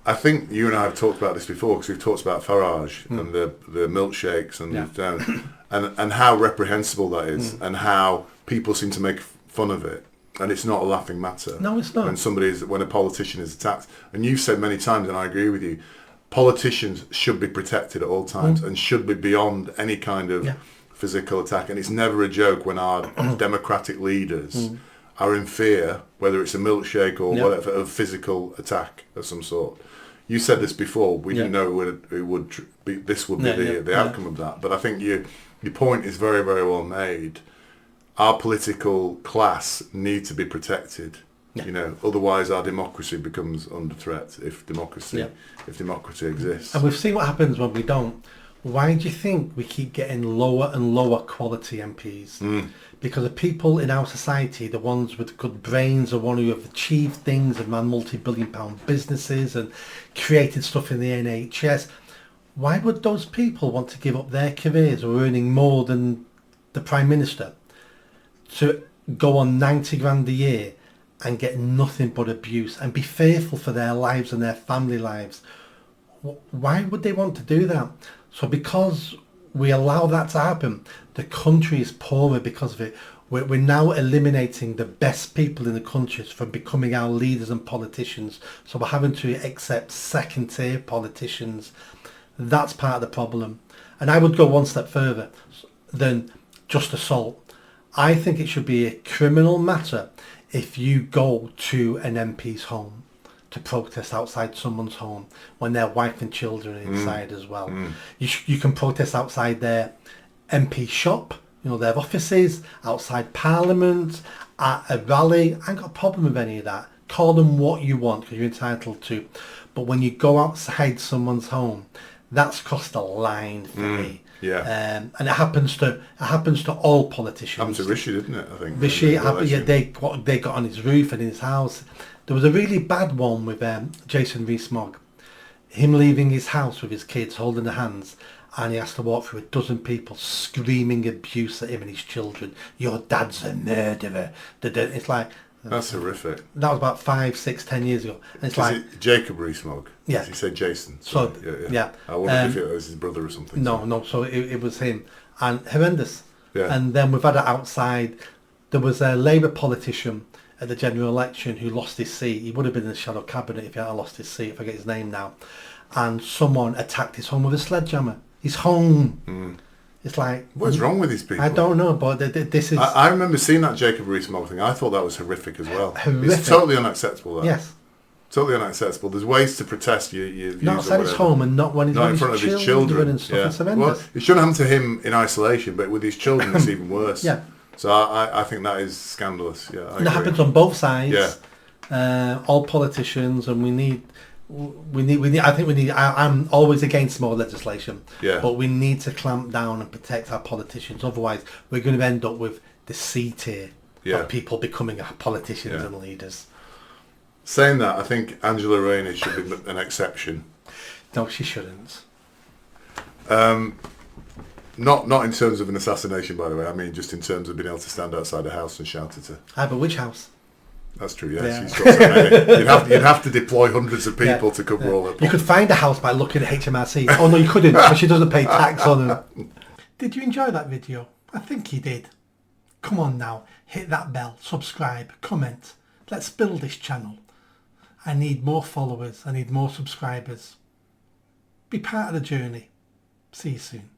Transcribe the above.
I think you and I have talked about this before because we've talked about Farage and the milkshakes and how reprehensible that is and how people seem to make fun of it. And it's not a laughing matter. No, it's not. When a politician is attacked. And you've said many times, and I agree with you, politicians should be protected at all times and should be beyond any kind of physical attack. And it's never a joke when our democratic leaders are in fear, whether it's a milkshake or whatever, of physical attack of some sort. You said this before. We didn't know it would be the outcome of that. But I think your point is very, very well made. Our political class need to be protected. You know, otherwise our democracy becomes under threat. If democracy exists, and we've seen what happens when we don't. Why do you think we keep getting lower and lower quality MPs? Because the people in our society, the ones with good brains, the ones who have achieved things and run multi-billion-pound businesses and created stuff in the NHS, why would those people want to give up their careers or earning more than the Prime Minister to go on 90 grand a year and get nothing but abuse and be fearful for their lives and their family lives? Why would they want to do that? So because we allow that to happen, the country is poorer because of it. We're now eliminating the best people in the country from becoming our leaders and politicians. So we're having to accept second-tier politicians. That's part of the problem. And I would go one step further than just assault. I think it should be a criminal matter if you go to an MP's home to protest outside someone's home when their wife and children are inside as well. You can protest outside their MP shop, you know, their offices, outside Parliament, at a rally. I ain't got a problem with any of that. Call them what you want because you're entitled to. But when you go outside someone's home, that's crossed the line for me. And it happens to all politicians. Happened to Rishi, didn't it? I think Rishi, they got on his roof and in his house. There was a really bad one with Jason Rees-Mogg. Him leaving his house with his kids, holding their hands, and he has to walk through a dozen people screaming abuse at him and his children. Your dad's a murderer. It's like... That's horrific. That was about 5, 6, 10 years ago. And it's it Jacob Rees-Mogg? Yeah. He said Jason. So yeah. I wondered if it was his brother or something. No. So it was him. And horrendous. Yeah. And then we've had it outside. There was a Labour politician at the general election who lost his seat. He would have been in the shadow cabinet if he had lost his seat. I forget his name now. And someone attacked his home with a sledgehammer. His home. It's like... What's wrong with these people? I don't know, but this is... I remember seeing that Jacob Rees-Mogg thing. I thought that was horrific as well. Horrific. It's totally unacceptable, that. Yes. Totally unacceptable. There's ways to protest your views. Not outside his home and not when he's not in front of his children and stuff. It's horrendous. Well, it shouldn't happen to him in isolation, but with his children it's even worse. Yeah. So I think that is scandalous. Yeah, and it happens on both sides. Yeah. All politicians, and we need. I think we need. I'm always against more legislation. Yeah. But we need to clamp down and protect our politicians. Otherwise, we're going to end up with the C tier of people becoming politicians and leaders. Saying that, I think Angela Rayner should be an exception. No, she shouldn't. Not in terms of an assassination, by the way. I mean, just in terms of being able to stand outside a house and shout at her. But which house? That's true, yes. She's got so many. You'd have to deploy hundreds of people to cover all that. You could find a house by looking at HMRC. Oh, no, you couldn't, because she doesn't pay tax on them. Did you enjoy that video? I think you did. Come on now, hit that bell, subscribe, comment. Let's build this channel. I need more followers. I need more subscribers. Be part of the journey. See you soon.